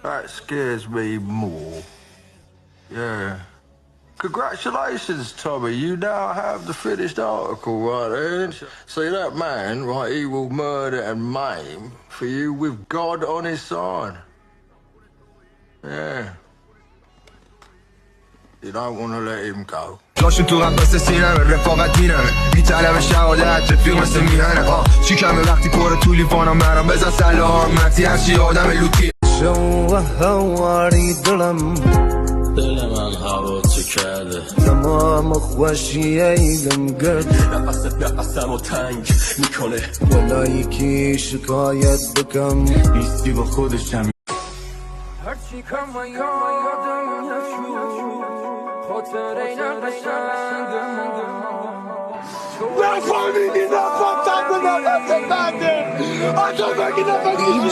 That scares me more. Yeah. Congratulations, Tommy. You now have the finished article right there. See, that man, right, he will murder and maim for you with God on his side. Yeah. You don't want to let him go. لاشون تو قفس سینمه رفاقت میرمه میطلب شهادت رفیق مثل میهنه چی کمه وقتی پر تو لیوانم برام بزن سلامتی هرچی آدم لوتی شو هواری دلم من هوا تو کرده تمام خوشی ایدم گرد نفست نفسم و تنگ میکنه ولا یکی شکایت بکم نیستی با خودشم هرچی کم و یادم نشو خاطر اینا قشنگم نفهمیدی نفهمتن به نفهمت بنده آتا بگی نفهمیدی